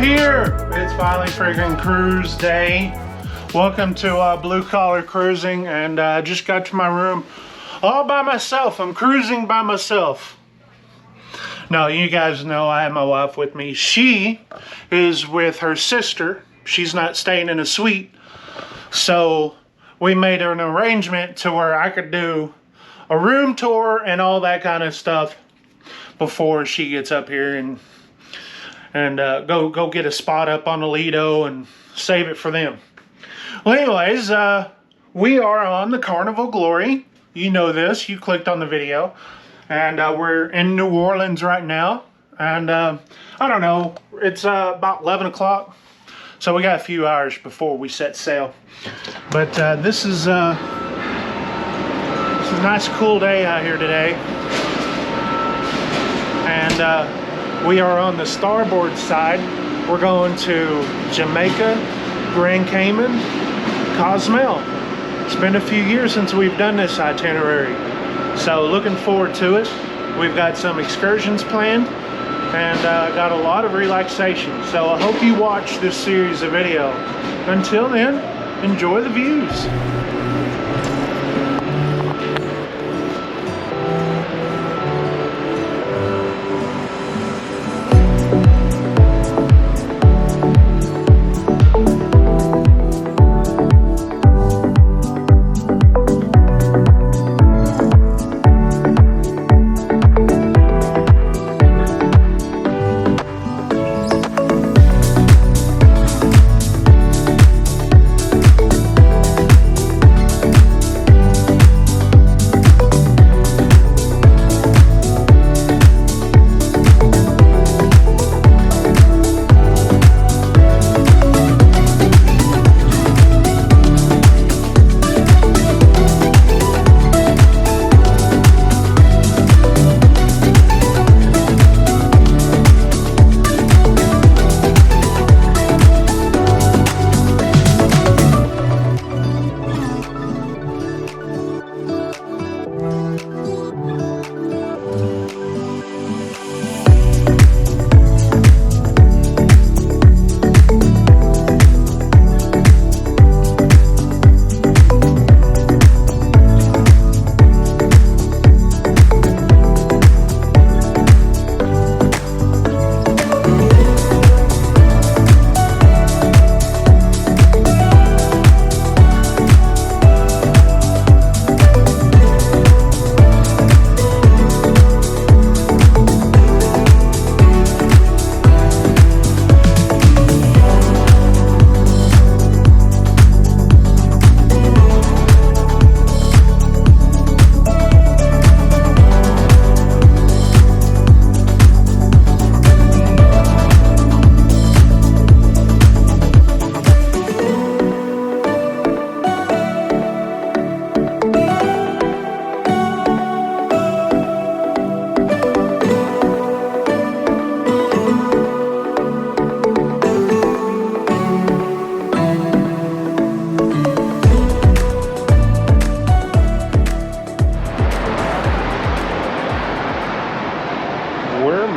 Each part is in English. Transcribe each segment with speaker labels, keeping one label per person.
Speaker 1: here. It's finally freaking cruise day. Welcome to Blue Collar Cruising, and I just got to my room all by myself. I'm cruising by myself. Now, you guys know I have my wife with me. She is with her sister. She's not staying in a suite. So we made an arrangement to where I could do a room tour and all that kind of stuff before she gets up here and go get a spot up on the Lido and save it for them. Well, anyways, we are on the Carnival Glory. You know this. You clicked on the video. And we're in New Orleans right now. And I don't know. It's about 11 o'clock. So we got a few hours before we set sail. But this is a nice cool day out here today. And we are on the starboard side. We're going to Jamaica, Grand Cayman, Cozumel. It's been a few years since we've done this itinerary. So looking forward to it. We've got some excursions planned and got a lot of relaxation. So I hope you watch this series of video. Until then, enjoy the views.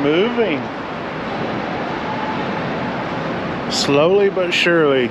Speaker 1: Moving slowly but surely.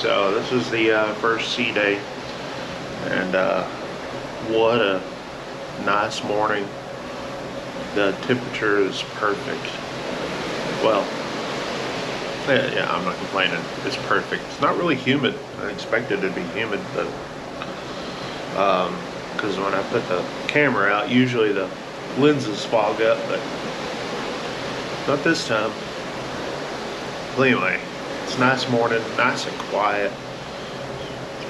Speaker 1: So this is the first sea day, and what a nice morning. The temperature is perfect. Well, yeah, I'm not complaining. It's perfect. It's not really humid. I expected it to be humid, but because when I put the camera out, usually the lenses fog up, but not this time. But anyway, it's a nice morning, nice and quiet,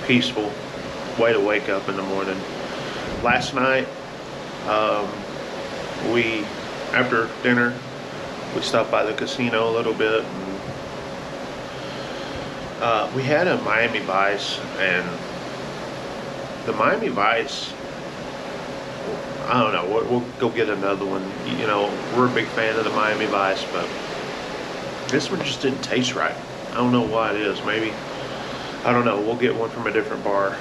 Speaker 1: peaceful. Way to wake up in the morning. Last night, after dinner, we stopped by the casino a little bit, and we had a Miami Vice, and the Miami Vice, I don't know, we'll go get another one. You know, we're a big fan of the Miami Vice, but this one just didn't taste right. I don't know why it is. Maybe, I don't know, we'll get one from a different bar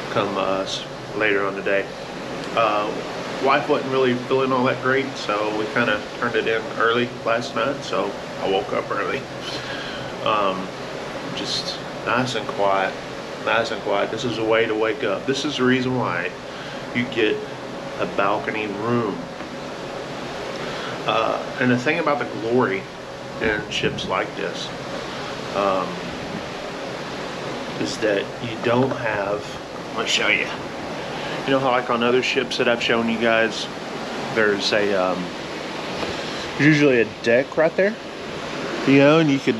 Speaker 1: come later on today. Wife wasn't really feeling all that great, so we kind of turned it in early last night, so I woke up early. Just nice and quiet. Nice and quiet. This is a way to wake up. This is the reason why you get a balcony room. And the thing about the glory in ships like this is that you don't have, I'm going to show you. You know how like on other ships that I've shown you guys, there's usually a deck right there, you know, and you could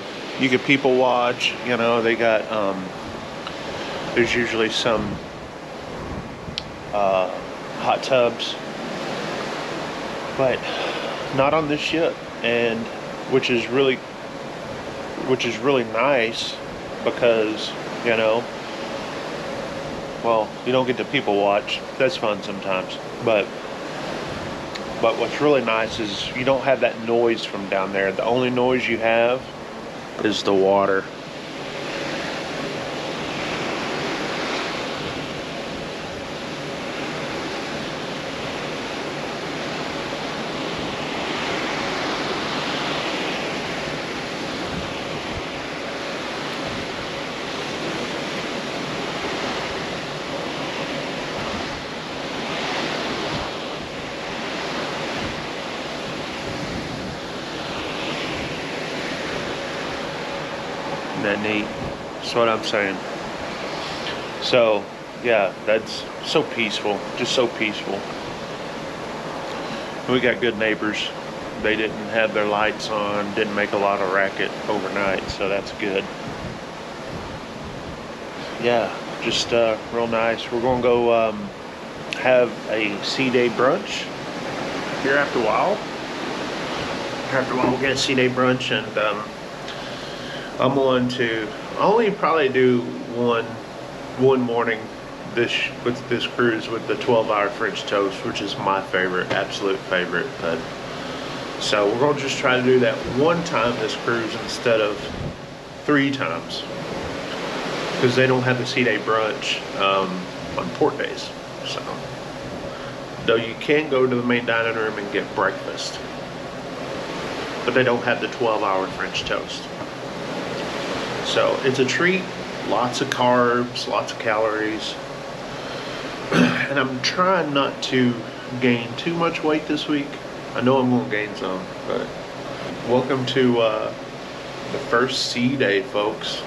Speaker 1: people watch, you know, they got, there's usually some hot tubs, but not on this ship, and which is really nice, because, you know, well, you don't get to people watch. That's fun sometimes, but what's really nice is you don't have that noise from down there. The only noise you have is the water. That neat. That's what I'm saying. So yeah, that's so peaceful, just so peaceful. We got good neighbors. They didn't have their lights on, didn't make a lot of racket overnight, so that's good. Yeah, just real nice. We're gonna go have a sea day brunch here after a while. We'll get a sea day brunch, and I'm going to only probably do one morning with this cruise with the 12-hour French toast, which is my favorite, absolute favorite. But so we're going to just try to do that one time this cruise instead of 3 times, because they don't have the sea day brunch on port days. So though you can go to the main dining room and get breakfast, but they don't have the 12-hour French toast. So it's a treat, lots of carbs, lots of calories, and I'm trying not to gain too much weight this week. I know I'm going to gain some, but welcome to the first sea day, folks.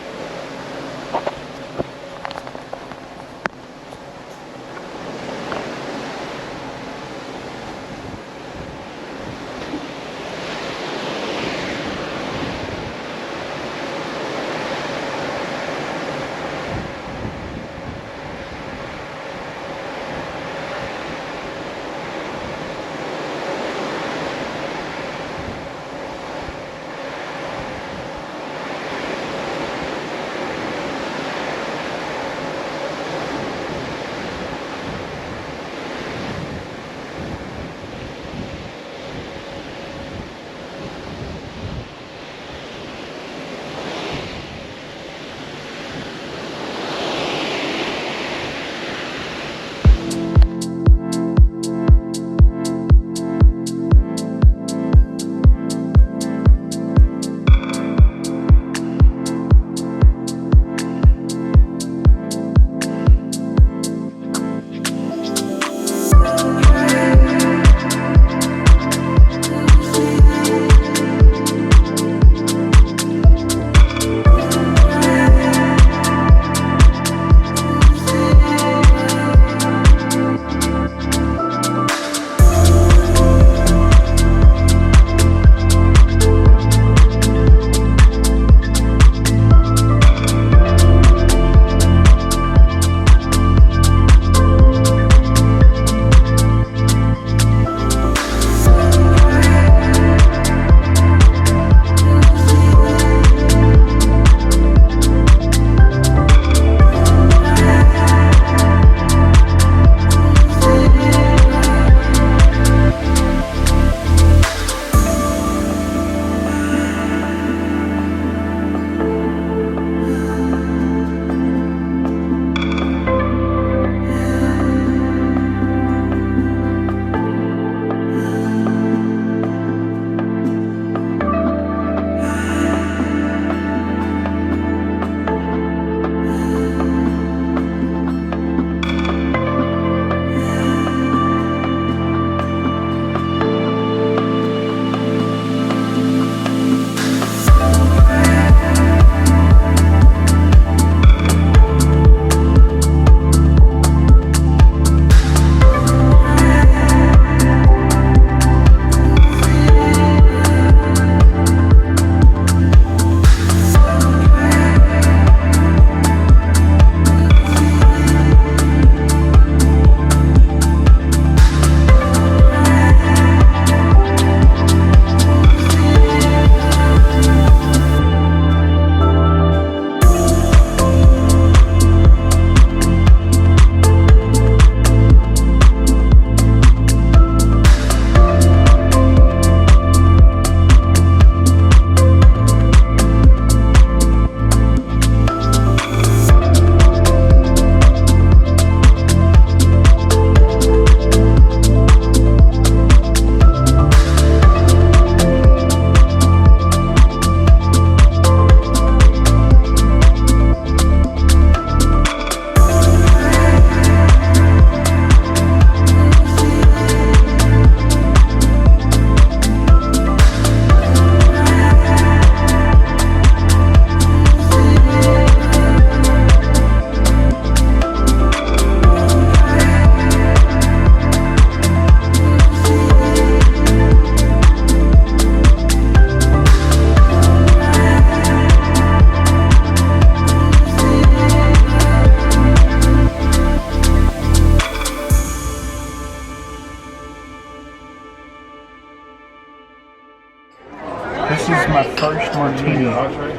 Speaker 1: This is my first martini ever.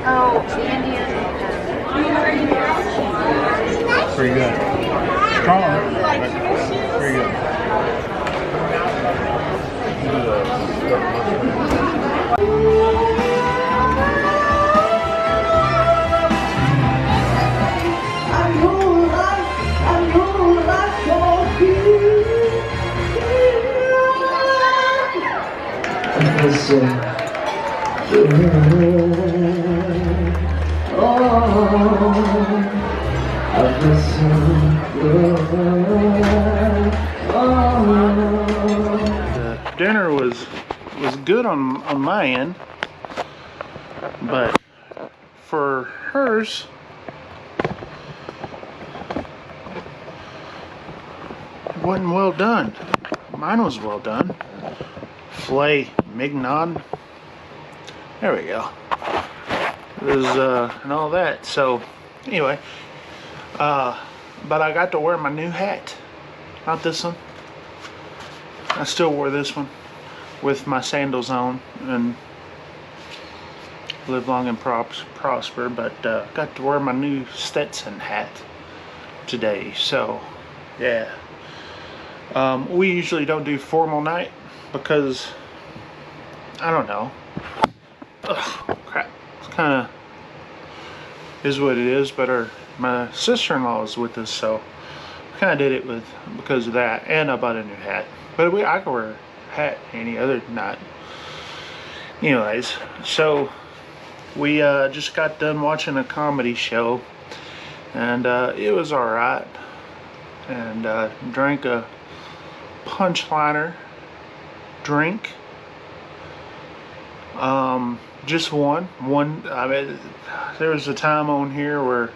Speaker 2: Oh, Indian.
Speaker 1: Pretty good. Strong, but pretty good. The dinner was good on my end, but for hers, it wasn't well done. Mine was well done. Filet mignon. There we go. There's and all that. So anyway, but I got to wear my new hat. Not this one. I still wore this one with my sandals on and live long and prosper. But got to wear my new Stetson hat today. So yeah. We usually don't do formal night because I don't know. Ugh, crap. It's kind of is what it is. But my sister-in-law is with us, so I kind of did it because of that, and I bought a new hat. But I could wear a hat any other night. Anyways, so we just got done watching a comedy show, and it was all right. And drank a punchliner drink. Just one. I mean, there was a time on here where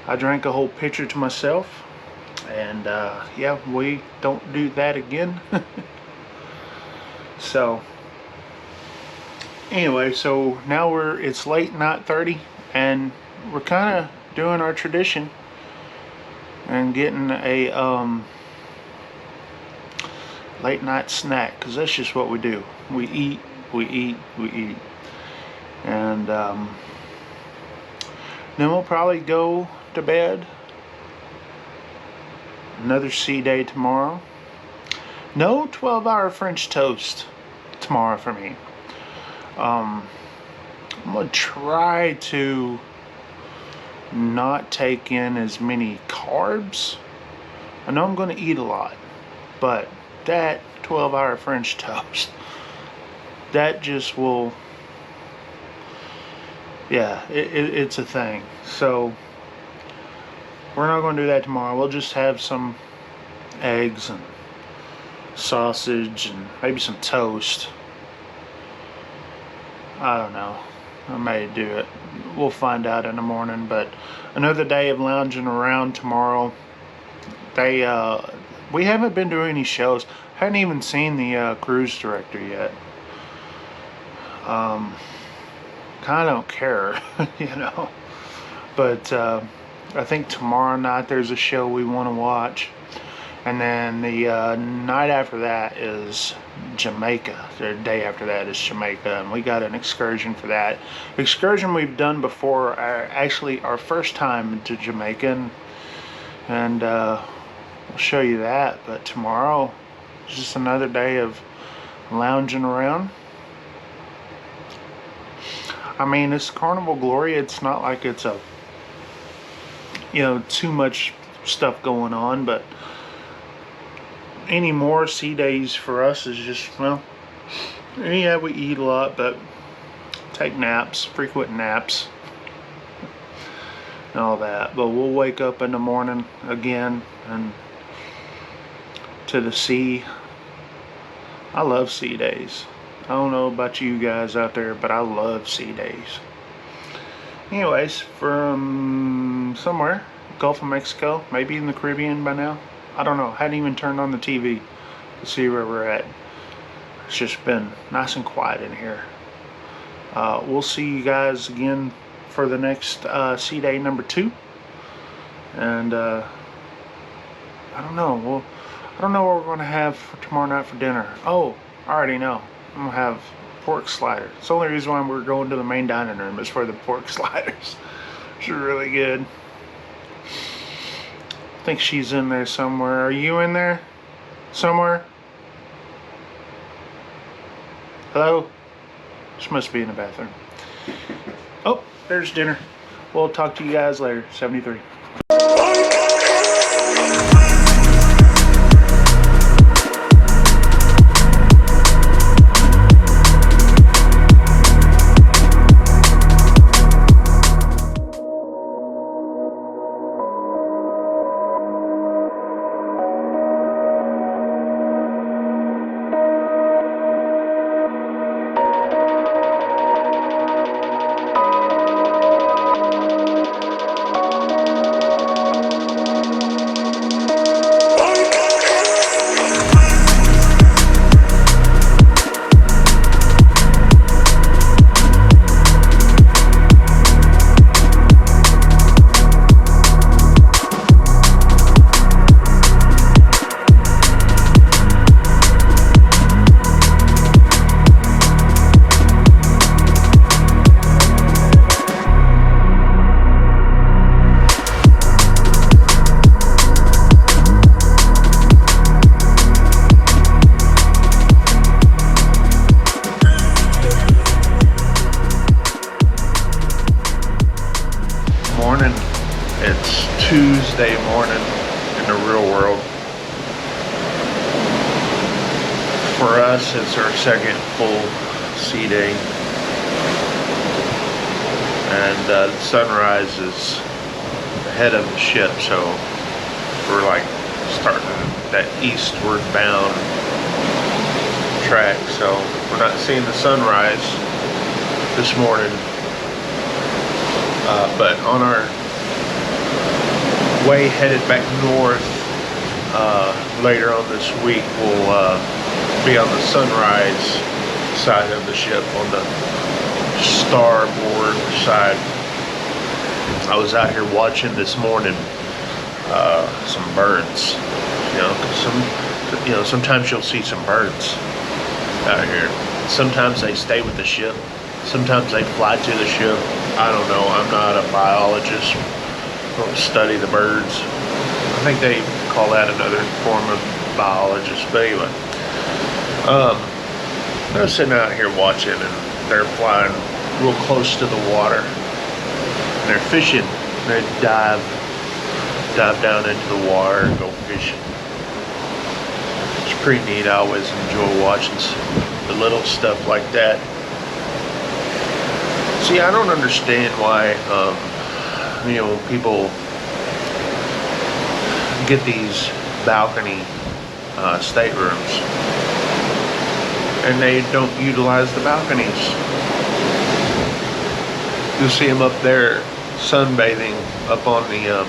Speaker 1: I drank a whole pitcher to myself, and yeah, we don't do that again. So anyway, so now it's late 9:30, and we're kind of doing our tradition and getting a late night snack, because that's just what we do. We eat, and then we'll probably go to bed. Another sea day tomorrow. No 12-hour French toast tomorrow for me. I'm gonna try to not take in as many carbs. I know I'm gonna eat a lot, but that 12-hour French toast, that just will, yeah, it's a thing. So we're not going to do that tomorrow. We'll just have some eggs and sausage and maybe some toast. I don't know. I may do it. We'll find out in the morning. But another day of lounging around tomorrow. We haven't been doing any shows. Haven't even seen the cruise director yet. Kind of don't care, you know. But I think tomorrow night there's a show we want to watch, and then the night after that is Jamaica. The day after that is Jamaica, and we got an excursion for that. Excursion we've done before. Actually, our first time to Jamaica, and I'll show you that. But tomorrow is just another day of lounging around. I mean, it's Carnival Glory. It's not like it's a, you know, too much stuff going on, but any more sea days for us is just, well, yeah, we eat a lot, but take naps, frequent naps, and all that. But we'll wake up in the morning again and to the sea. I love sea days. I don't know about you guys out there, but I love sea days. Anyways, from somewhere, Gulf of Mexico, maybe in the Caribbean by now. I don't know. Hadn't even turned on the TV to see where we're at. It's just been nice and quiet in here. We'll see you guys again for the next sea day number 2. And I don't know. I don't know what we're going to have for tomorrow night for dinner. Oh, I already know. I'm going to have pork slider. It's the only reason why we're going to the main dining room is for the pork sliders. Which are really good. I think she's in there somewhere. Are you in there? Somewhere? Hello? She must be in the bathroom. Oh, there's dinner. We'll talk to you guys later. 73. Morning. It's Tuesday morning in the real world. For us, it's our second full sea day. And the sunrise is ahead of the ship, so we're like starting that eastward bound track. So we're not seeing the sunrise this morning. But on our way headed back north later on this week, we'll be on the sunrise side of the ship, on the starboard side. I was out here watching this morning some birds. Sometimes you'll see some birds out here. Sometimes they stay with the ship. Sometimes they fly to the ship. I don't know. I'm not a biologist. I don't study the birds. I think they call that another form of biologist. But anyway, I was sitting out here watching, and they're flying real close to the water. And they're fishing. They dive down into the water and go fishing. It's pretty neat. I always enjoy watching the little stuff like that. See, I don't understand why, people get these balcony staterooms and they don't utilize the balconies. You'll see them up there sunbathing up on the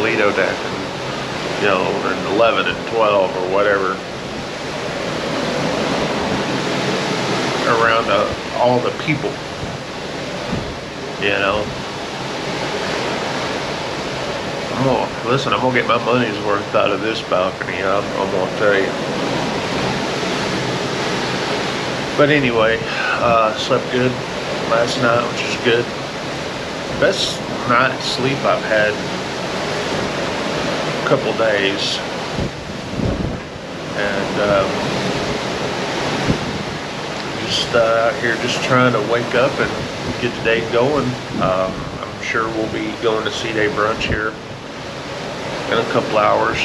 Speaker 1: Lido deck, and 11 and 12 or whatever, around all the people, I'm gonna get my money's worth out of this balcony. I'm gonna tell you. But anyway, slept good last night, which is good. Best night's sleep I've had in a couple days, and just out here just trying to wake up and get the day going. I'm sure we'll be going to sea day brunch here in a couple hours.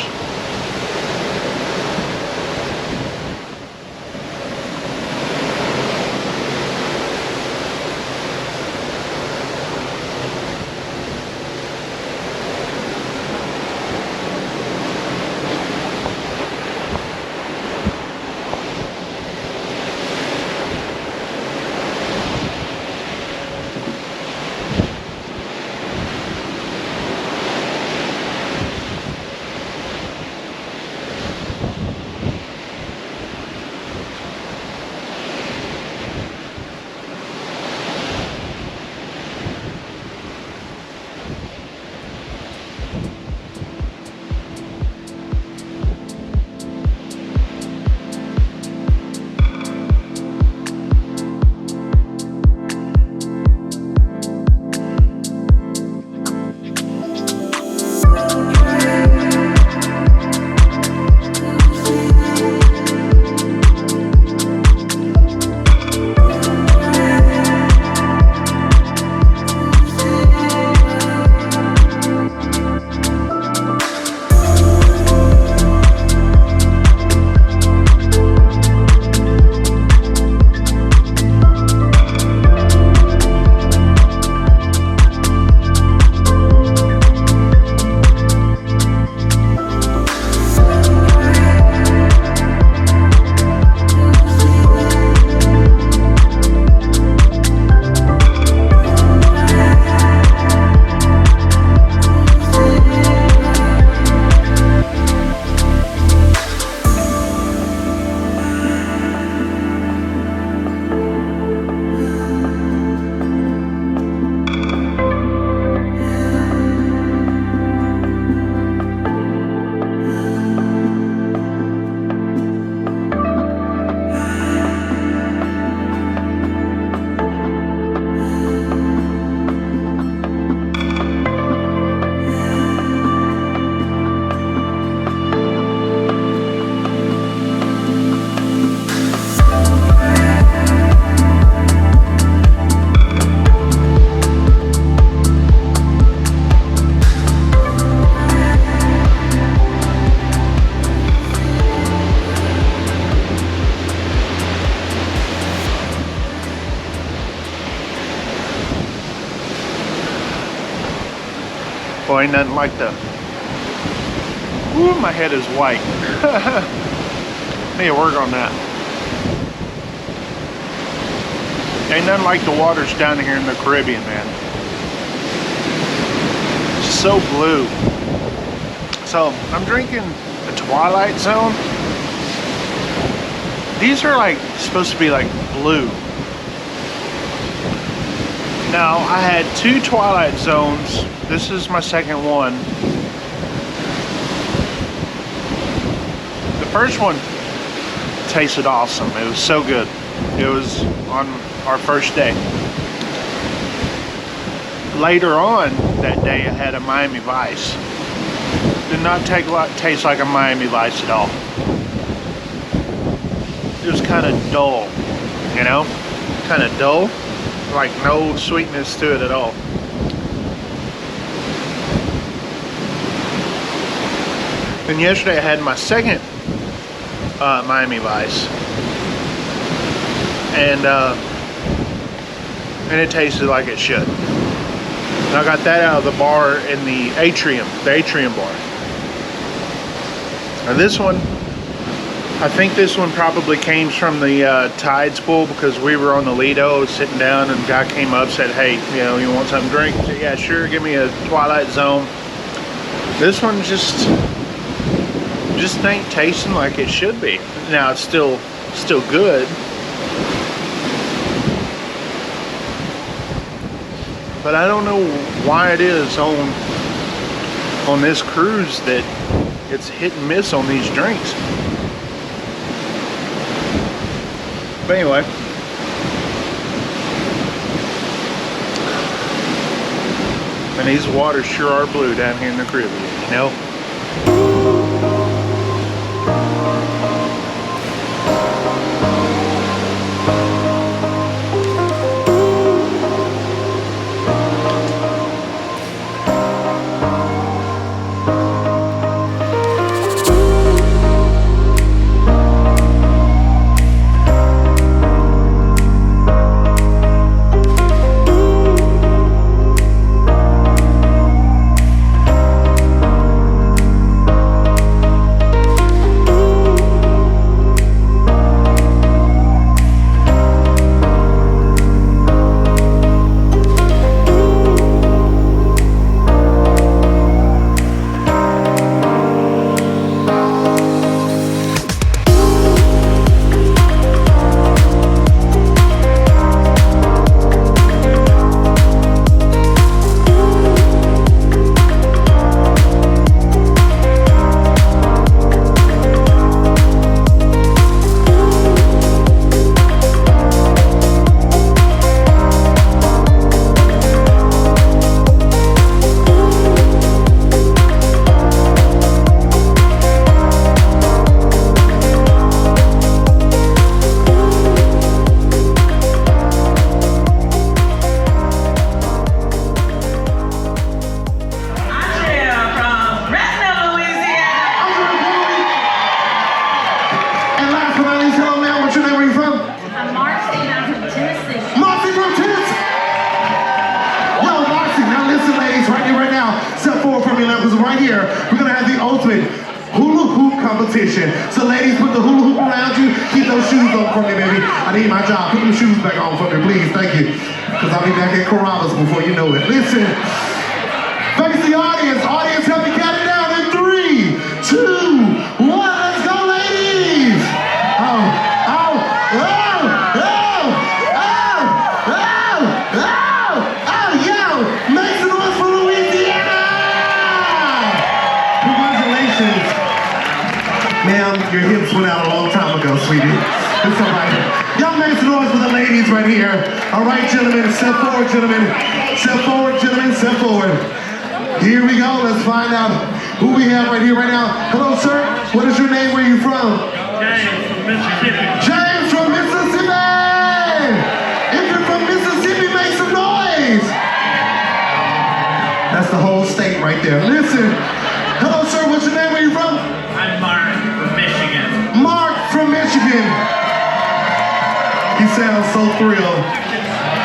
Speaker 1: ain't nothing like the... Ooh, my head is white. Need to work on that. Ain't nothing like the waters down here in the Caribbean, man. It's so blue. So, I'm drinking the Twilight Zone. These are like, supposed to be like blue. Now, I had 2 Twilight Zones. This is my second one. The first one tasted awesome. It was so good. It was on our first day. Later on that day, I had a Miami Vice. Did not taste like a Miami Vice at all. It was kind of dull, you know? Kind of dull. Like no sweetness to it at all. Then yesterday I had my second Miami Vice, and it tasted like it should. And I got that out of the bar in the atrium bar. Now this one, I think this one probably came from the Tides pool, because we were on the Lido sitting down and a guy came up, said, hey, you know, you want something to drink? I said, yeah, sure, give me a Twilight Zone. This one just ain't tasting like it should be. Now it's still good. But I don't know why it is on this cruise that it's hit and miss on these drinks. But anyway, and these waters sure are blue down here in the Caribbean, you know?
Speaker 3: competition. So ladies, put the hula hoop around you. Keep those shoes on for me, baby. I need my job. Put them shoes back on for me, please. Thank you. Because I'll be back at Carnival before you know it. Listen. Face the audience. Audience, help me count it down in 3, 2, 1. Let's go, ladies. Make some noise for Louisiana. Congratulations. Ma'am, your hips went out a long time ago, sweetie. It's all right. Y'all make some noise for the ladies right here. All right, gentlemen, step forward, gentlemen. Step forward, gentlemen, step forward. Here we go. Let's find out who we have right here, right now. Hello, sir. What is your name? Where are you from?
Speaker 4: James from Mississippi.
Speaker 3: James from Mississippi. If you're from Mississippi, make some noise. That's the whole state right there. Listen. Hello, sir. What's your name? Where are you from?
Speaker 4: I'm Mark from Michigan.
Speaker 3: Mark from Michigan. He sounds so thrilled.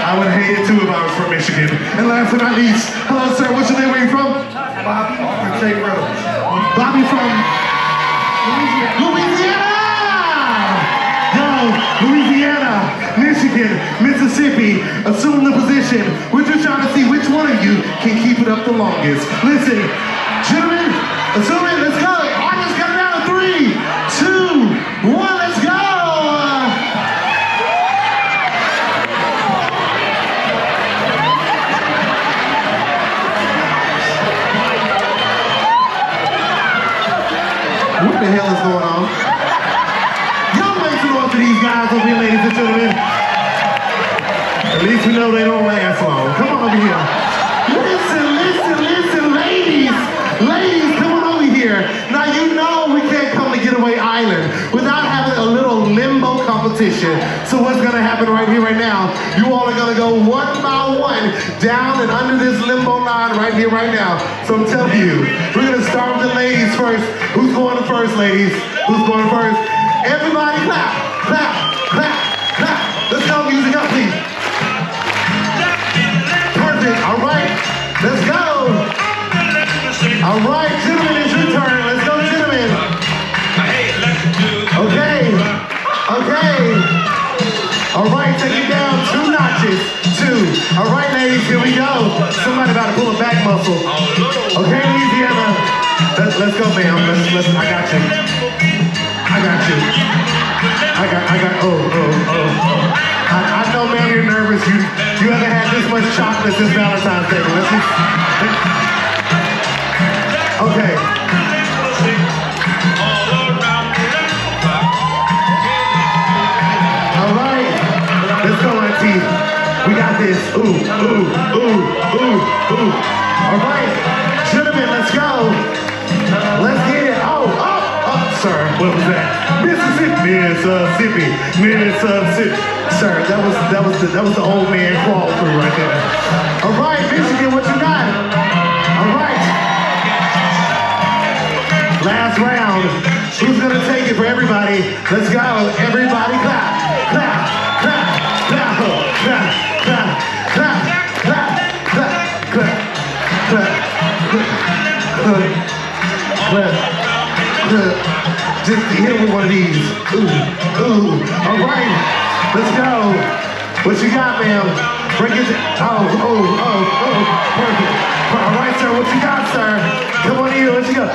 Speaker 3: I would hate it too if I was from Michigan. And last but not least, hello, sir. What's your name? Where are you from? Bobby for J. Rose. Bobby from Louisiana! Yo, Louisiana, Michigan, Mississippi, assume the position. We're just trying to see which one of you can keep it up the longest. Listen, gentlemen, assume it, let's go. August, count down to 3, 2, 1, let's go. What the hell is going on? Y'all make some noise for these guys over here, ladies and gentlemen. At least we know they don't last long. Come on over here. Listen, ladies. Ladies, come on over here. Now you know we can't come to Getaway Island without having a little limbo competition. So what's gonna happen right here, right now, you all are gonna go one by one down and under this limbo line right here, right now. So I'm telling you, we're gonna start with the ladies first. Who's going first, ladies? Who's going first? Everybody clap, clap, clap, clap. Let's go, music up, please. Perfect, all right, let's go. All right, gentlemen, it's your turn. Let's go, gentlemen. Okay. All right, take it down 2 notches. 2. All right, ladies, here we go. Somebody about to pull a back muscle. Okay, Louisiana. Let's go, ma'am. Let's. I got you. I know, ma'am, you're nervous. You haven't had this much chocolate since Valentine's Day. Let's see. Okay. All right. Let's go, Auntie. We got this. Ooh. All right. Gentlemen, let's go. Let's get it. Oh, sir. What was that? Mississippi. Sir, that was the old man crawl through right there. All right, Michigan, what you got? All right. Last round. Who's gonna take it for everybody? Let's go. Everybody clap. Clap. Clap. Clap. Clap. Clap. Clap. Clap. Clap. Clap. Clap. Clap. Clap. Just hit him with one of these. Ooh. All right. Let's go. What you got, ma'am? Bring it. Perfect. All right, sir. What you got, sir? Come on in. What you got?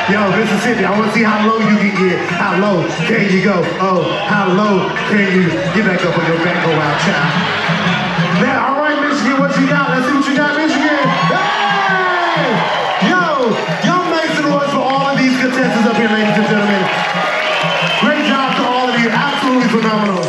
Speaker 3: Yo, Mississippi, I want to see how low you can get. How low can you go? Oh, how low can you get back up on your back? Go out, child. Now, all right, Michigan, what you got? Let's see what you got, Michigan. Hey! Yo, y'all make some noise for all of these contestants up here, ladies and gentlemen. Great job to all of you. Absolutely phenomenal.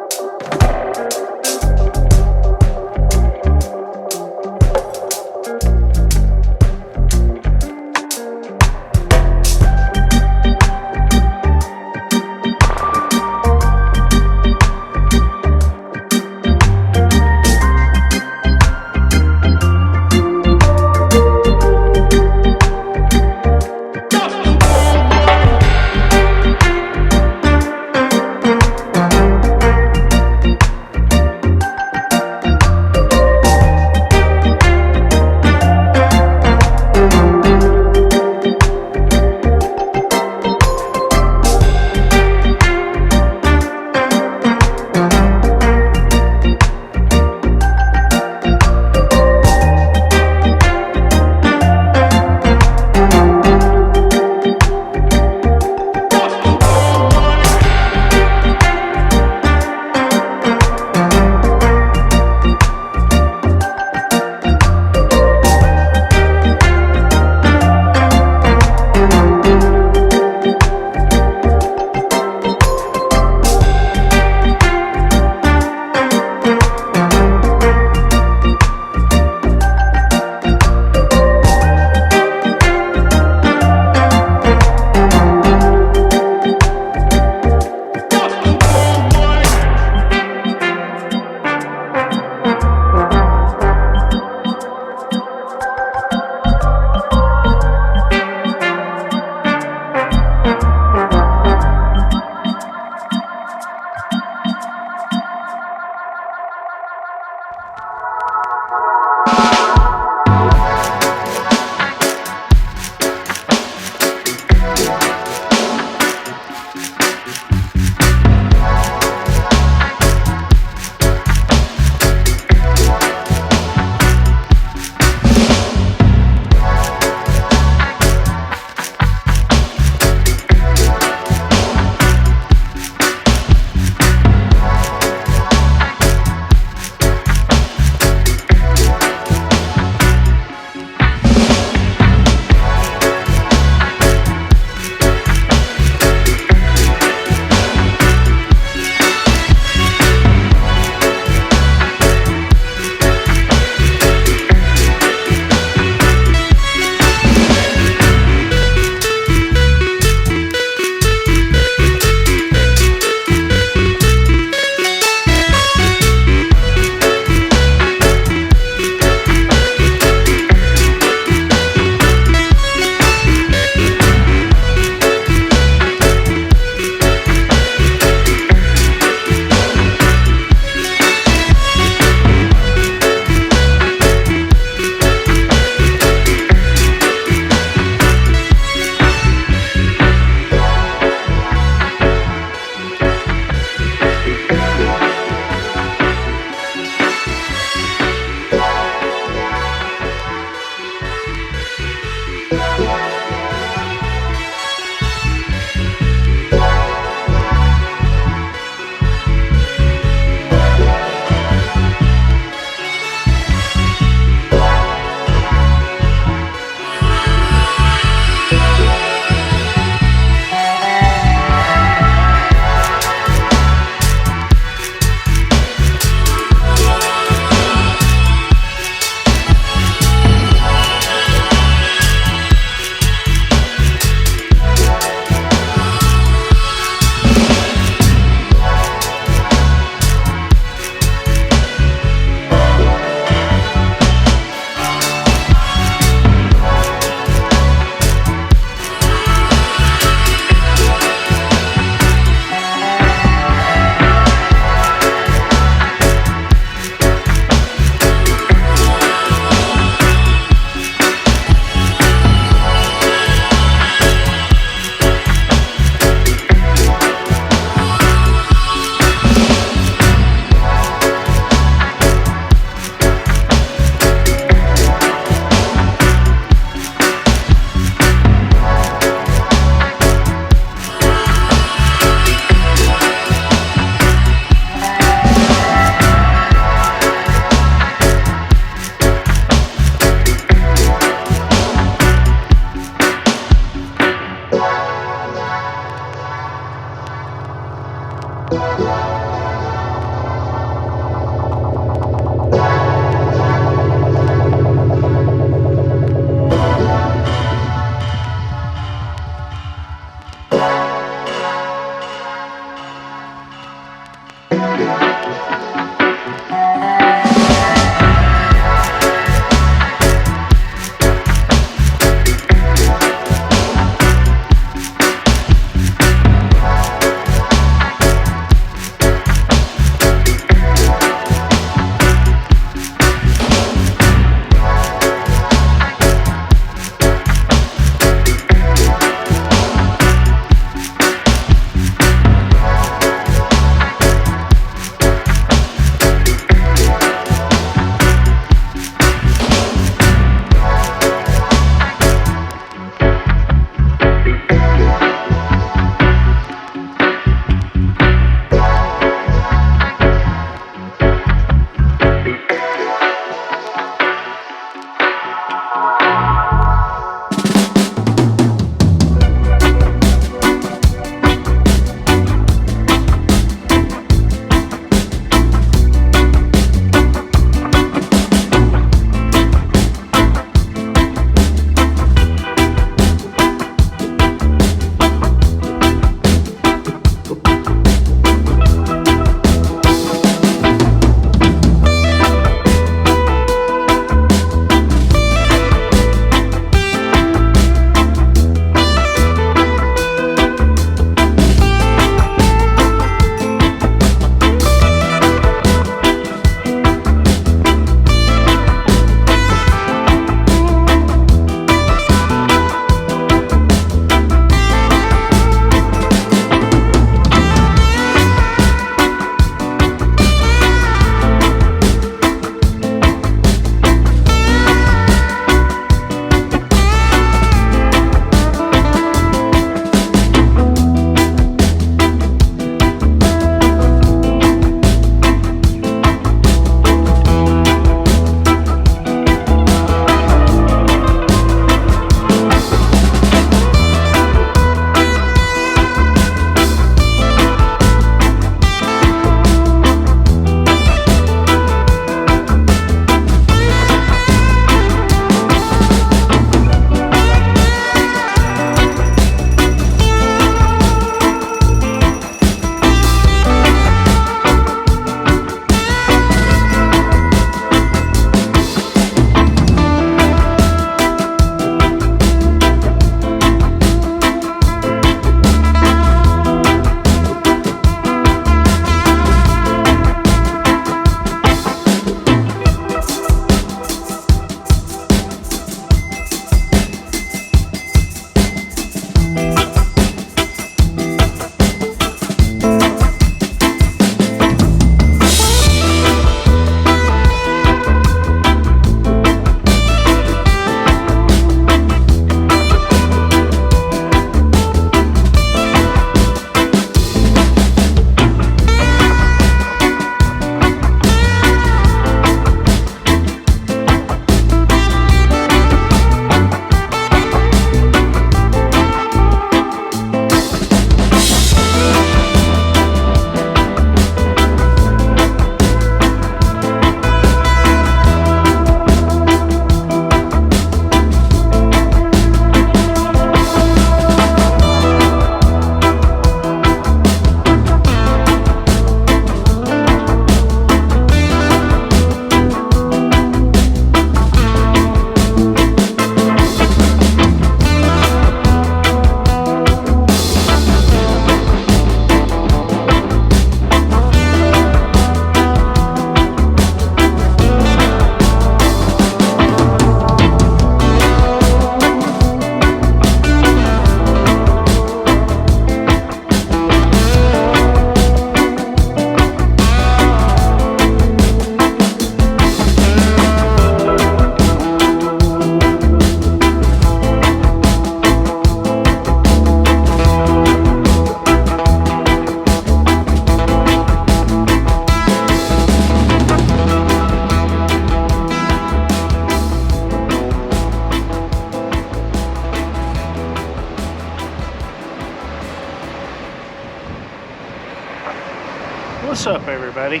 Speaker 1: What's up, everybody?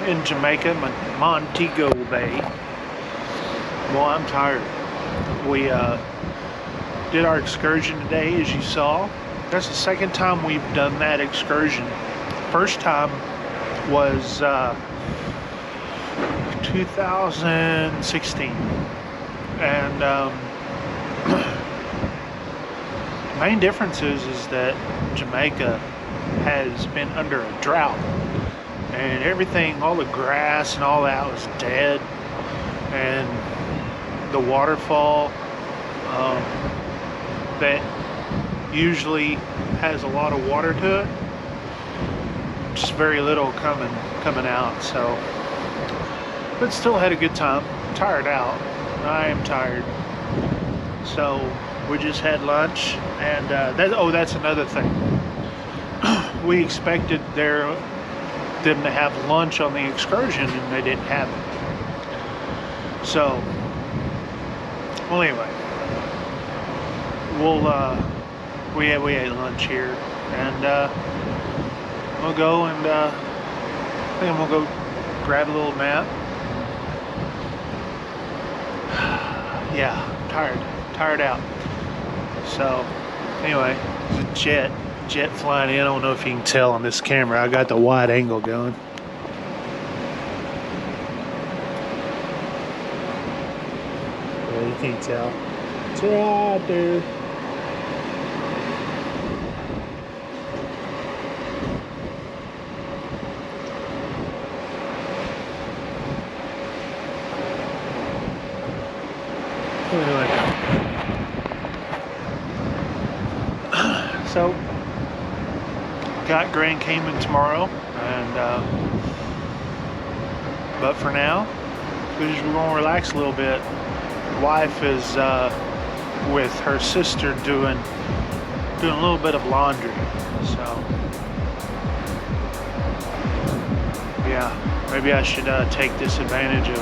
Speaker 1: In Jamaica, Montego Bay. Well, I'm tired. We did our excursion today, as you saw. That's the second time we've done that excursion. First time was 2016, and main difference is that Jamaica has been under a drought, and everything, all the grass and all that was dead, and the waterfall that usually has a lot of water to it, just very little coming out. So, but still had a good time. Tired out. I am tired. So we just had lunch, and that's another thing. We expected them to have lunch on the excursion, and they didn't have it. So, well, anyway, we ate lunch here, and we'll go and I think I'm gonna go grab a little nap. Yeah, tired out. So anyway, there's a jet flying in. I don't know if you can tell on this camera. I got the wide angle going. Well, you can't tell. It's right there. So, got Grand Cayman tomorrow, and but for now, we're gonna relax a little bit. Wife is with her sister doing a little bit of laundry, so yeah, maybe I should take this advantage of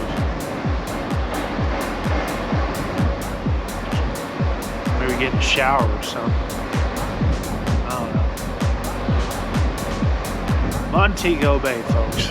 Speaker 1: maybe getting a shower or something. Montego Bay, folks.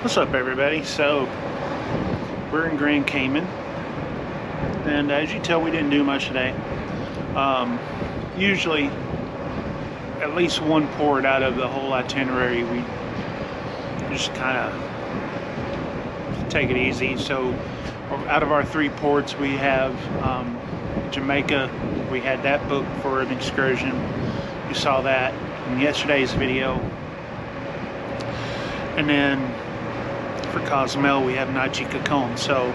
Speaker 1: What's up, everybody? So we're in Grand Cayman, and as you tell, we didn't do much today. Usually at least one port out of the whole itinerary, we just kind of take it easy. So out of our 3 ports, we have Jamaica. We had that booked for an excursion. You saw that in yesterday's video. And then for Cozumel, we have Cayman. So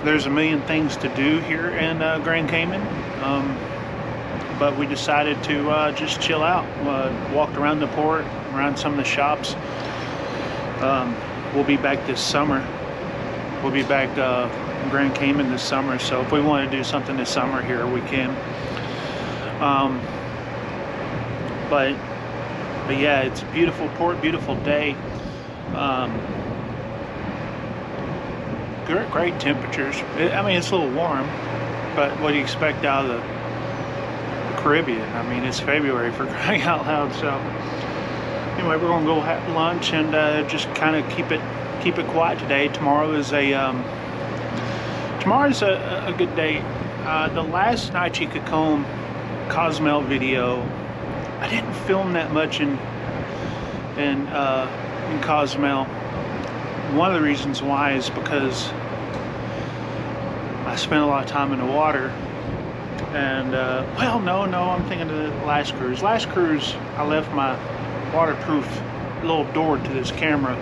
Speaker 1: there's a million things to do here in Grand Cayman, but we decided to just chill out. Walked around the port, around some of the shops. We'll be back this summer. We'll be back in Grand Cayman this summer, so if we want to do something this summer here, we can. But yeah, it's a beautiful port, beautiful day. Great temperatures. I mean, it's a little warm, but what do you expect out of the Caribbean? I mean, it's February, for crying out loud. So anyway, we're gonna go have lunch and just kind of keep it quiet today. Tomorrow's a good day. The last Cozumel video, I didn't film that much in Cozumel. One of the reasons why is because I spent a lot of time in the water, and well, no, I'm thinking of the last cruise. Last cruise, I left my waterproof little door to this camera.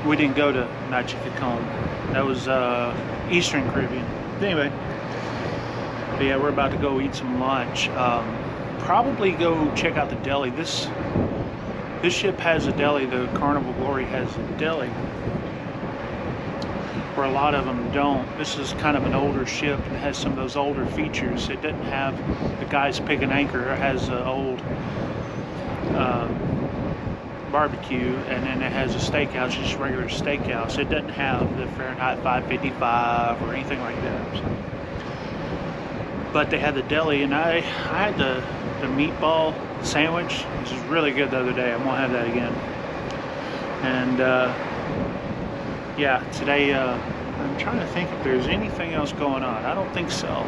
Speaker 1: We didn't go to Cayman. That was Eastern Caribbean. Anyway, but yeah, we're about to go eat some lunch. Probably go check out the deli. This ship has a deli. The Carnival Glory has a deli, where a lot of them don't. This is kind of an older ship and has some of those older features. It doesn't have the guys pick an anchor. It has an old barbecue, and then it has a steakhouse, just a regular steakhouse. It doesn't have the Fahrenheit 555 or anything like that. So. But they had the deli, and I had the meatball sandwich, which is really good the other day. I'm gonna have that again. And yeah, today I'm trying to think if there's anything else going on. I don't think so.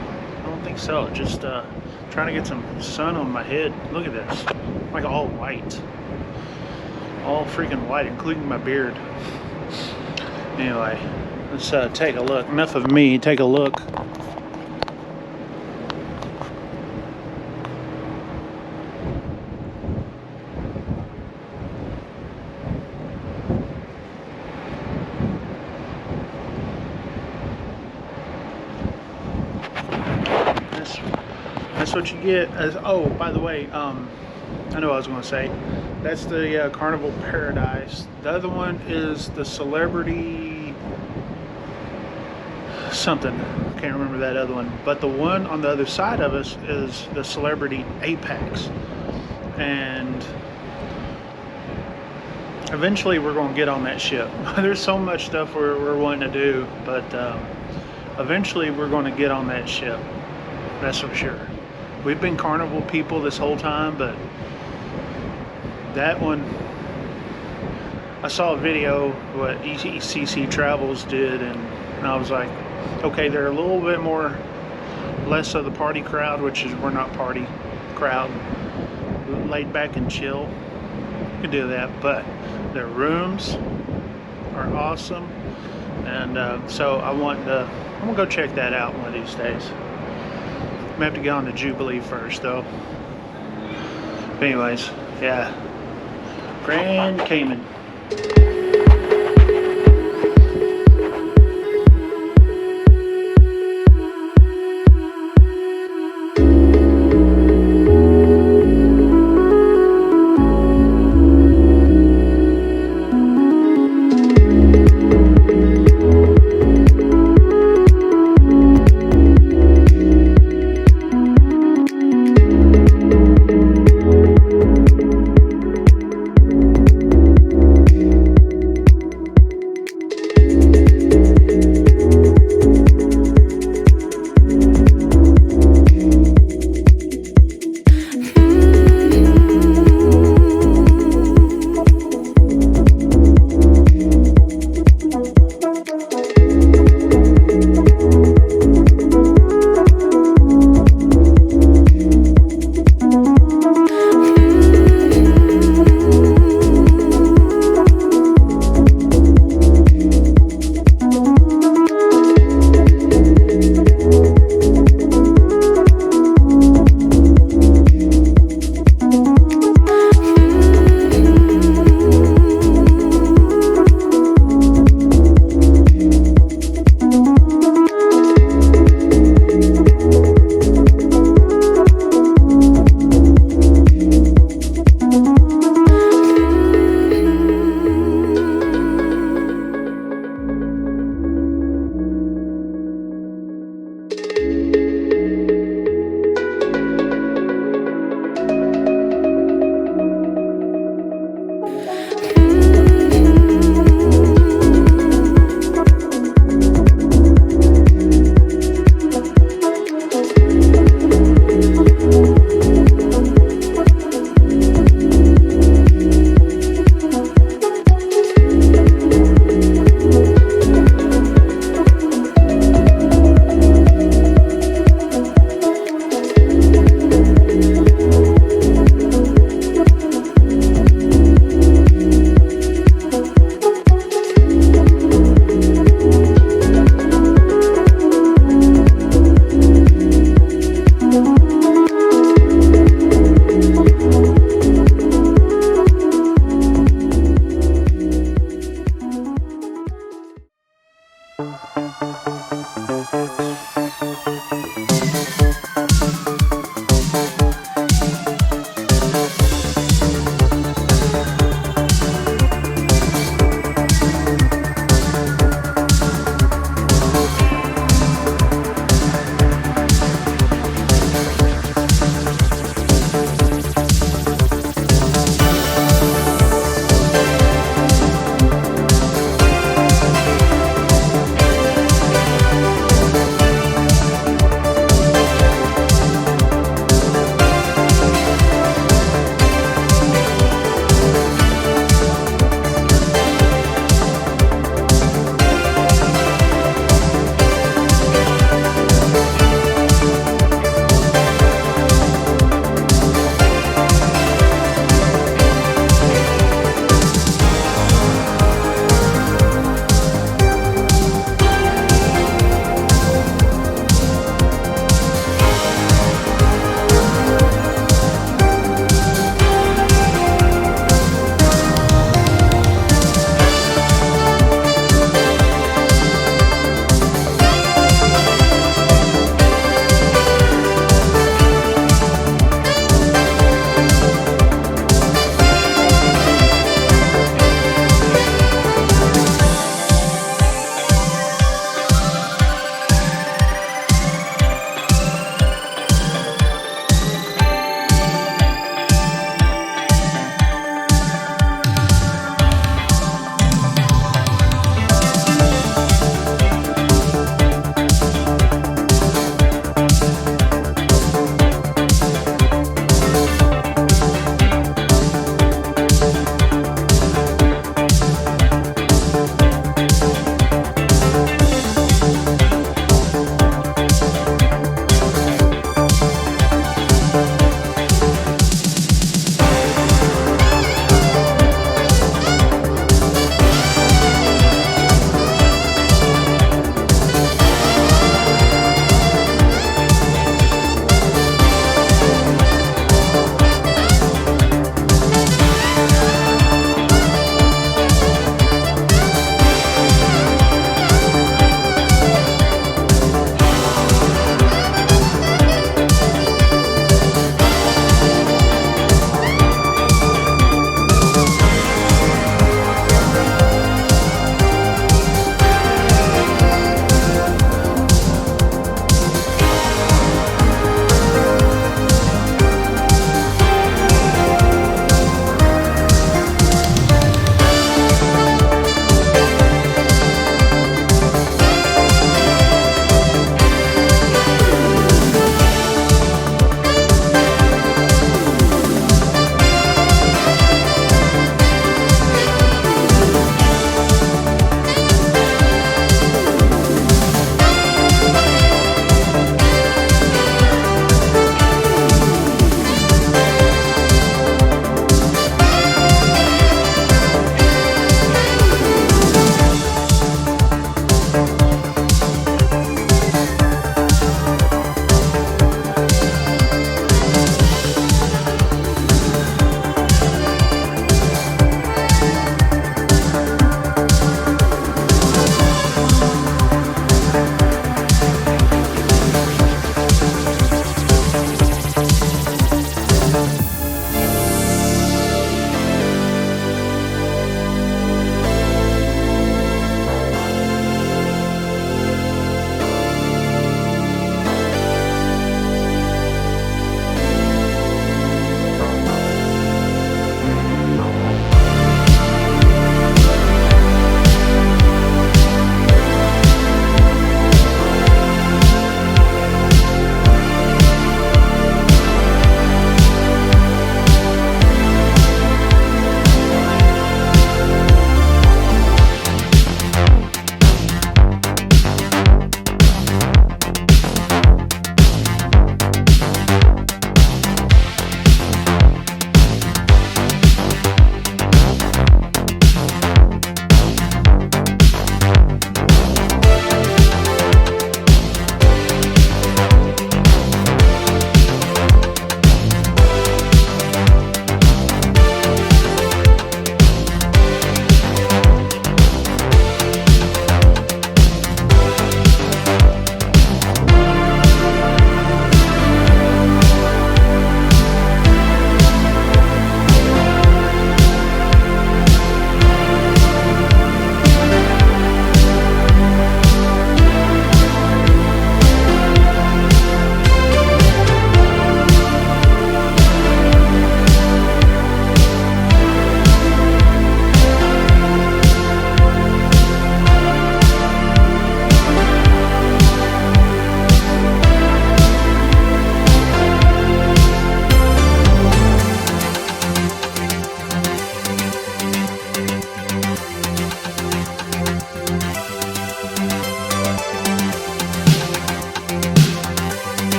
Speaker 1: Just trying to get some sun on my head. Look at this, like all white. All freaking white, including my beard. Anyway, let's take a look. Enough of me, take a look. That's what you get. Oh, by the way, I know what I was going to say. That's the Carnival Paradise. The other one is the Celebrity something. Can't remember that other one. But the one on the other side of us is the Celebrity Apex. And eventually we're going to get on that ship. There's so much stuff we're wanting to do, but eventually we're going to get on that ship. That's for sure. We've been Carnival people this whole time, but that one, I saw a video what ECC Travels did, and I was like, okay, they're a little bit less of the party crowd, which is, we're not party crowd, laid back and chill. You can do that, but their rooms are awesome, and so I'm gonna go check that out one of these days. I'm gonna have to get on the Jubilee first, though. But anyways, yeah. Grand Cayman.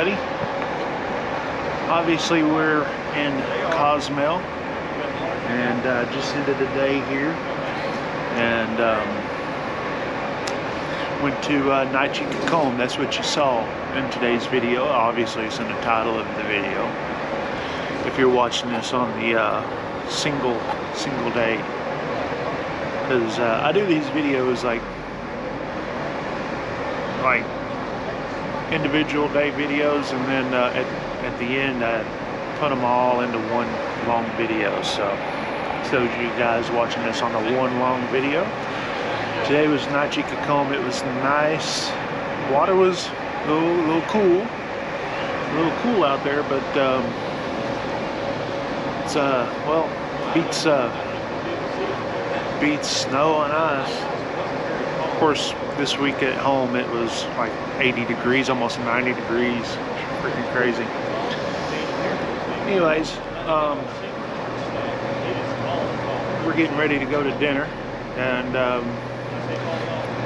Speaker 1: everybody. Obviously we're in Cozumel and just ended the day here and went to Cayman. That's what you saw in today's video. Obviously it's in the title of the video if you're watching this on the single day, because I do these videos like individual day videos, and then at the end I put them all into one long video. So those of you guys watching this on the one long video, today was Cayman. It was nice. Water was a little cool out there, but it's well, beats snow and ice. Of course, this week at home it was like 80 degrees, almost 90 degrees. Freaking crazy. Anyways, we're getting ready to go to dinner, and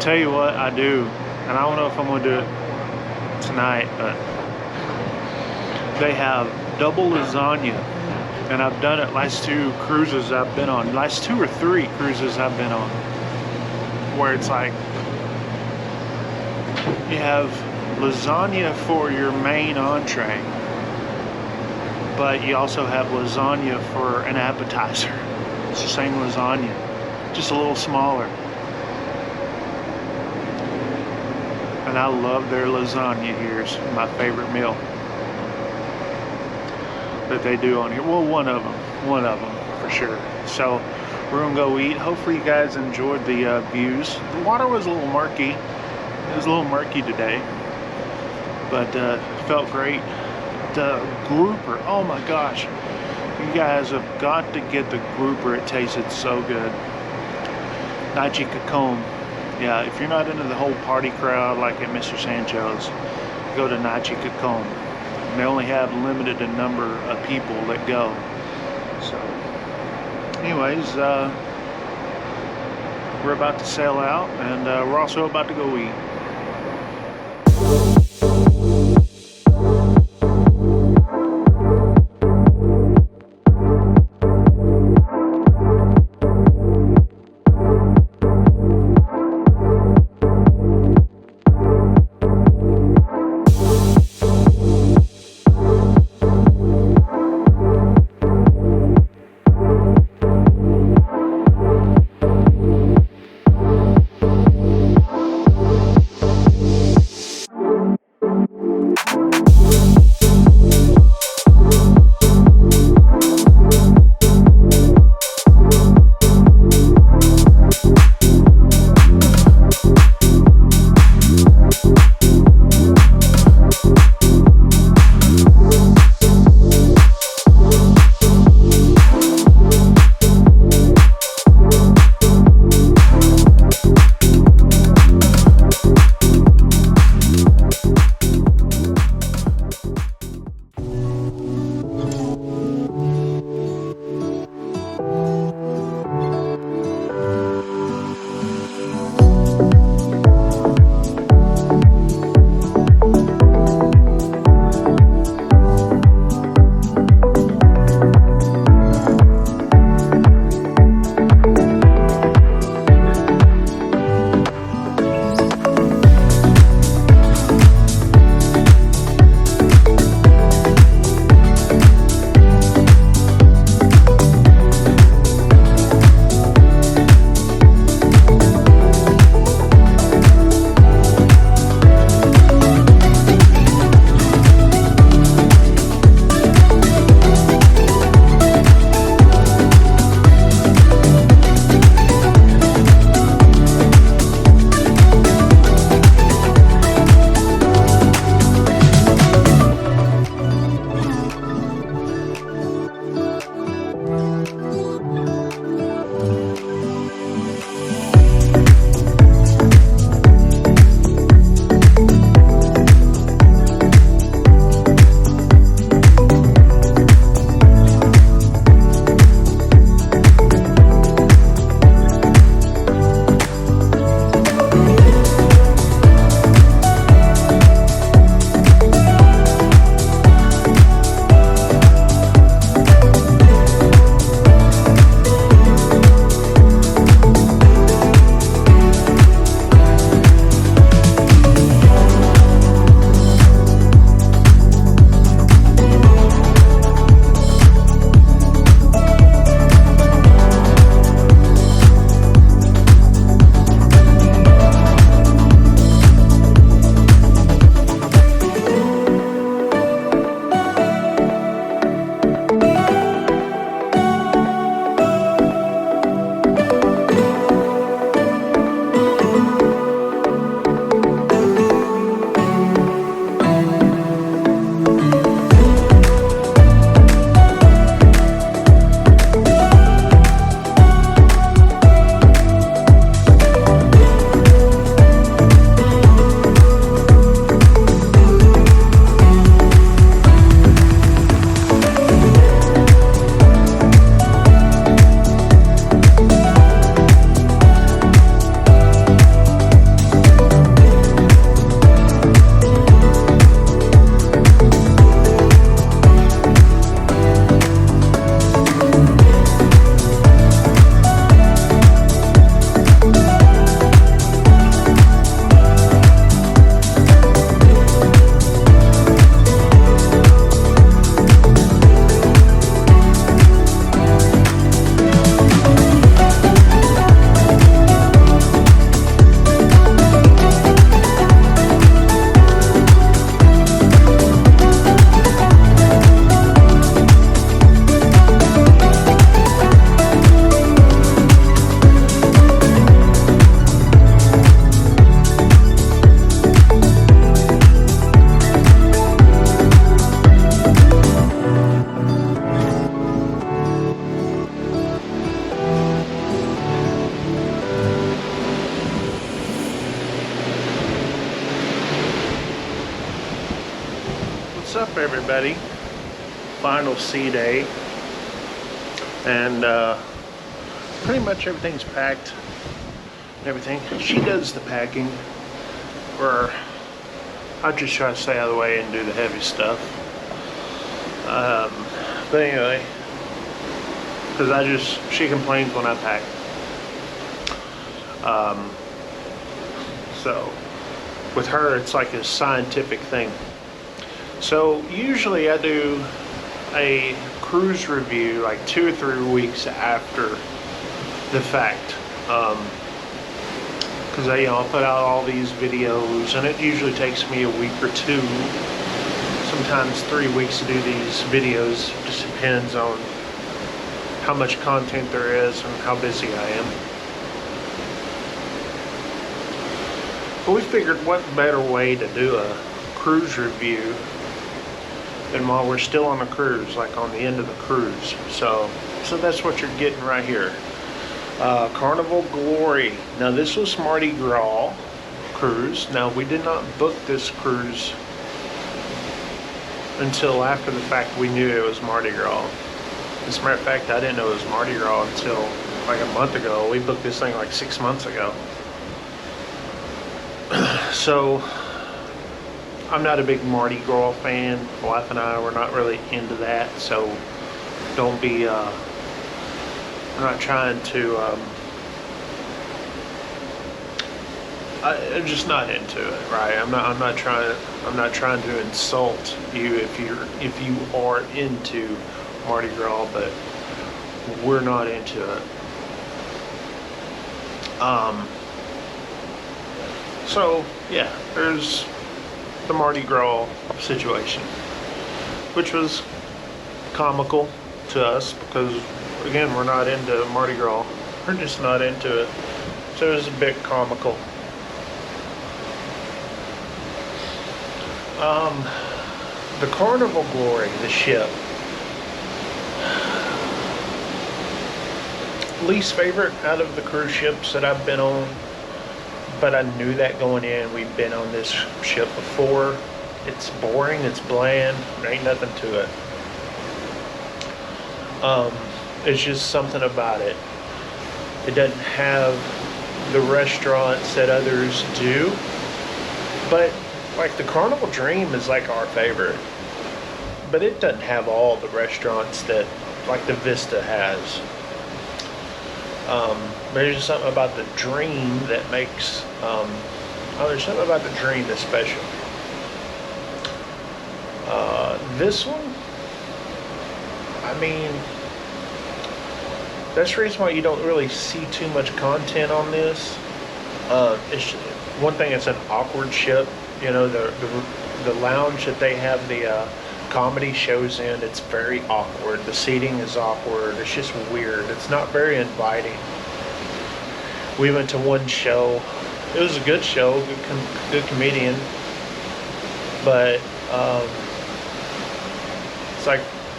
Speaker 1: tell you what I do, and I don't know if I'm gonna do it tonight, but they have double lasagna, and I've done it last 2 cruises I've been on, last 2 or 3 cruises I've been on, where it's like you have lasagna for your main entree, but you also have lasagna for an appetizer. It's the same lasagna, just a little smaller. And I love their lasagna here. It's my favorite meal that they do on here. Well, one of them for sure. So we're gonna go eat. Hopefully you guys enjoyed the views. The water was a little murky. It was a little murky today, but felt great. The grouper, oh my gosh, you guys have got to get the grouper. It tasted so good. Cayman. Yeah, if you're not into the whole party crowd like at Mr. Sancho's, go to Cayman. And they only have limited a number of people that go. So anyways, we're about to sail out, and we're also about to go eat. up, everybody? Final sea day, and pretty much everything's packed. Everything. She does the packing, or I just try to stay out of the way and do the heavy stuff. But anyway, because she complains when I pack. So with her, it's like a scientific thing. So usually I do a cruise review like 2 or 3 weeks after the fact, because I'll put out all these videos, and it usually takes me a week or 2, sometimes 3 weeks to do these videos. It just depends on how much content there is and how busy I am. But we figured what better way to do a cruise review than while we're still on the cruise, like on the end of the cruise. So that's what you're getting right here. Carnival Glory. Now this was Mardi Gras cruise. Now we did not book this cruise until after the fact. We knew it was Mardi Gras. As a matter of fact, I didn't know it was Mardi Gras until like a month ago. We booked this thing like 6 months ago. So I'm not a big Mardi Gras fan. My wife and I were not really into that, so don't be I'm not trying to I'm just not into it, right? I'm not trying to insult you if you are into Mardi Gras, but we're not into it. So yeah, there's the Mardi Gras situation, which was comical to us because, again, we're not into Mardi Gras. We're just not into it. So it was a bit comical. The Carnival Glory, the ship. Least favorite out of the cruise ships that I've been on. But I knew that going in. We've been on this ship before. It's boring, it's bland, there ain't nothing to it. It's just something about it. It doesn't have the restaurants that others do. But like the Carnival Dream is like our favorite. But it doesn't have all the restaurants that like the Vista has. There's just something about the Dream that makes, there's something about the Dream that's special. This one, I mean, that's the reason why you don't really see too much content on this. It's one thing, it's an awkward ship. You know, the lounge that they have the comedy shows in, it's very awkward. The seating is awkward. It's just weird. It's not very inviting. We went to one show. It was a good show, good comedian, but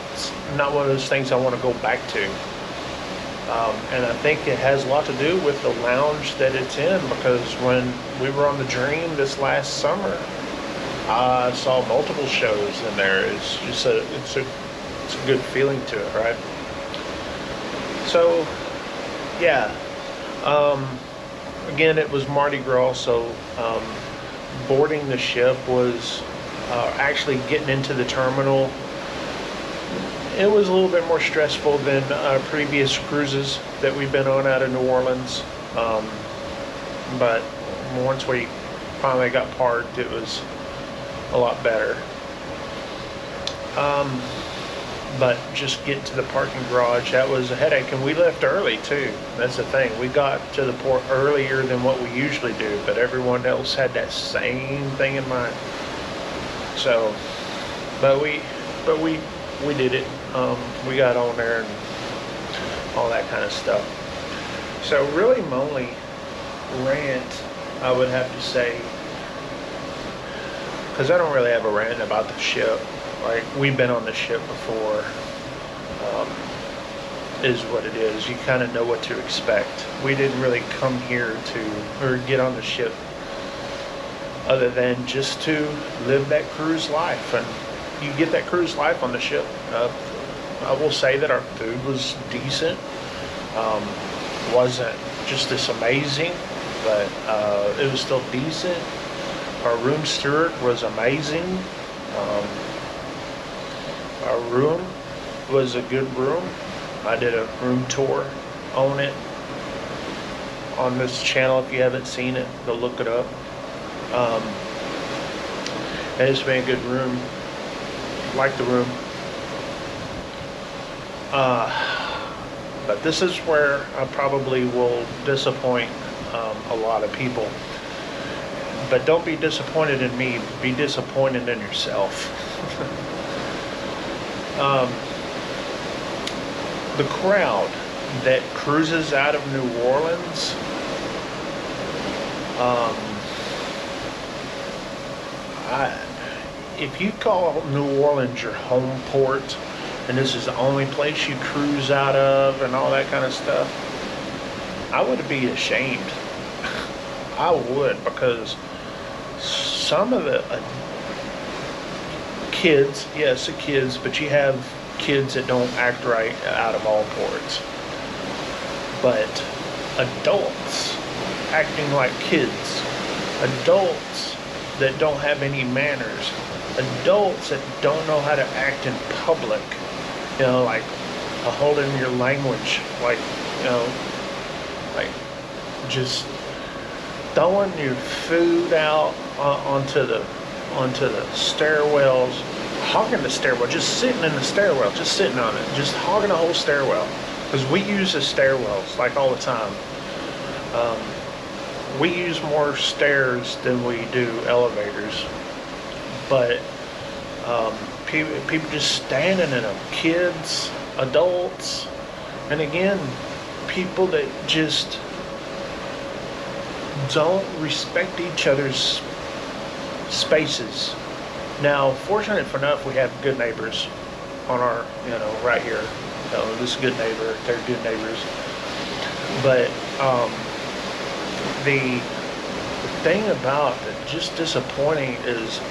Speaker 1: it's not one of those things I want to go back to. And I think it has a lot to do with the lounge that it's in, because when we were on the Dream this last summer, I saw multiple shows in there. It's just it's a good feeling to it, right? So yeah. Again, it was Mardi Gras, so boarding the ship was actually getting into the terminal. It was a little bit more stressful than previous cruises that we've been on out of New Orleans. But once we finally got parked, it was a lot better. But just getting to the parking garage, that was a headache, and we left early too. That's the thing. We got to the port earlier than what we usually do, but everyone else had that same thing in mind. So, but we did it. We got on there and all that kind of stuff. So really my only rant, I would have to say, because I don't really have a rant about the ship. Like, we've been on the ship before, is what it is. You kind of know what to expect. We didn't really come here or get on the ship other than just to live that cruise life. And you get that cruise life on the ship. I will say that our food was decent. Wasn't just this amazing, but it was still decent. Our room steward was amazing. Our room was a good room. I did a room tour on it on this channel. If you haven't seen it, go look it up. And it's been a good room. Like the room. But this is where I probably will disappoint a lot of people. But don't be disappointed in me. Be disappointed in yourself. The crowd that cruises out of New Orleans, if you call New Orleans your home port, and this is the only place you cruise out of and all that kind of stuff, I would be ashamed. I would, because some of the kids, yes, the kids, but you have kids that don't act right out of all ports. But adults acting like kids, adults that don't have any manners, adults that don't know how to act in public, you know, like holding your language, like, you know, like just throwing your food out onto the stairwells, hogging the stairwell, just sitting in the stairwell, just sitting on it, just hogging the whole stairwell. Because we use the stairwells like all the time. We use more stairs than we do elevators. But people just standing in them, kids, adults, and again, people that just don't respect each other's spaces. Now, fortunate enough, we have good neighbors on our, you know, right here. You know, this is a good neighbor, they're good neighbors. But the thing about it, just disappointing, is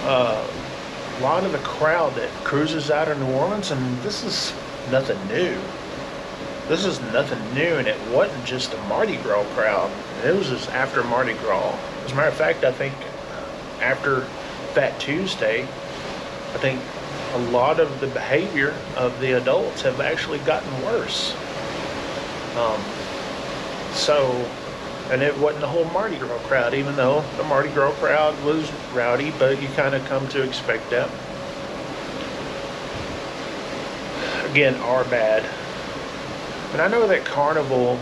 Speaker 1: a lot of the crowd that cruises out of New Orleans, and this is nothing new. This is nothing new, and it wasn't just a Mardi Gras crowd. It was just after Mardi Gras. As a matter of fact, I think after Fat Tuesday, I think a lot of the behavior of the adults have actually gotten worse. And it wasn't the whole Mardi Gras crowd, even though the Mardi Gras crowd was rowdy, but you kind of come to expect that. Again, our bad. And I know that Carnival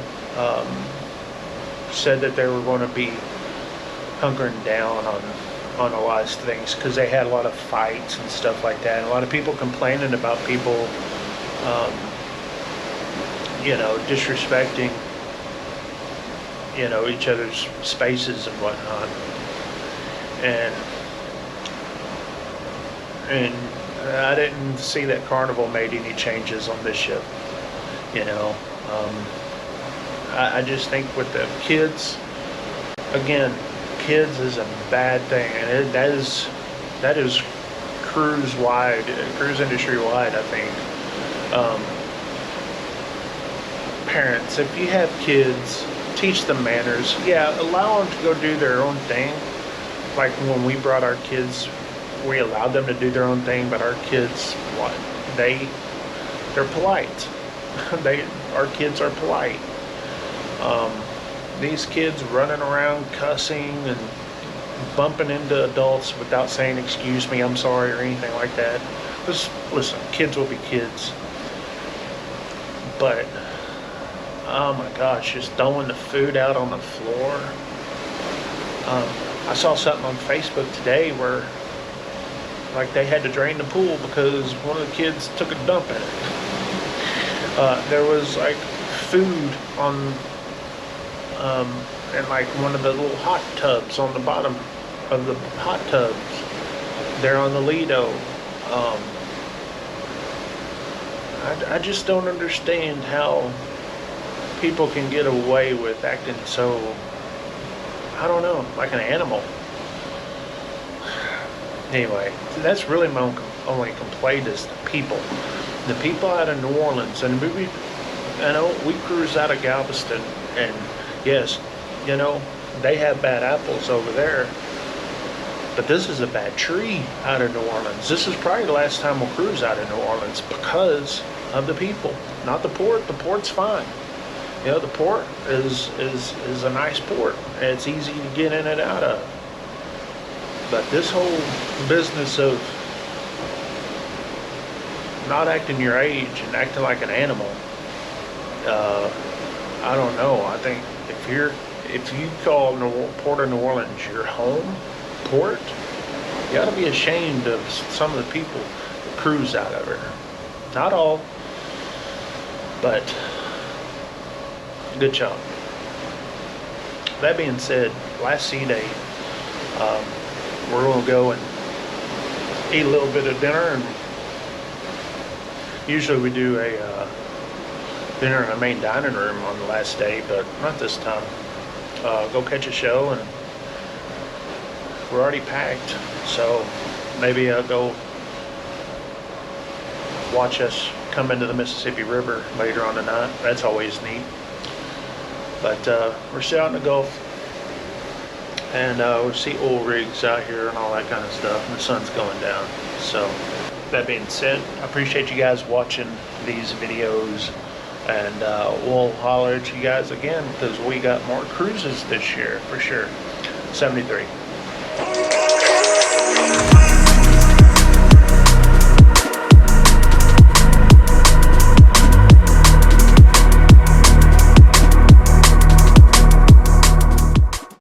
Speaker 1: said that they were going to be hunkering down on a lot of things because they had a lot of fights and stuff like that. And a lot of people complaining about people, you know, disrespecting, you know, each other's spaces and whatnot. And I didn't see that Carnival made any changes on this ship. You know, I just think with the kids, again, kids is a bad thing, and that is cruise wide, cruise industry wide. I think parents, if you have kids, teach them manners. Yeah, allow them to go do their own thing. Like when we brought our kids, we allowed them to do their own thing, but our kids, they're polite. Our kids are polite. These kids running around cussing and bumping into adults without saying excuse me, I'm sorry, or anything like that. Just listen, kids will be kids. But oh my gosh, just throwing the food out on the floor. I saw something on Facebook today where like they had to drain the pool because one of the kids took a dump in it. There was like food on in like one of the little hot tubs on the bottom of the hot tubs there on the Lido. I just don't understand how people can get away with acting so, I don't know, like an animal. Anyway, that's really my only complaint is the people. The people out of New Orleans, and we cruise out of Galveston, and yes, they have bad apples over there, but this is a bad tree out of New Orleans. This is probably the last time we'll cruise out of New Orleans because of the people, not the port. The port's fine. The port is a nice port. It's easy to get in and out of. But this whole business of not acting your age and acting like an animal, I don't know. I think if you call Port of New Orleans your home port, you ought to be ashamed of some of the people that cruise out of here. Not all, but good job. That being said, last sea day, we're going to go and eat a little bit of dinner, and usually we do a dinner in the main dining room on the last day, but not this time. Go catch a show, and we're already packed, so maybe I'll go watch us come into the Mississippi River later on tonight. That's always neat. But we're still out in the Gulf, and we see oil rigs out here and all that kind of stuff, and the sun's going down. So that being said, I appreciate you guys watching these videos, and we'll holler at you guys again because we got more cruises this year for sure. 73.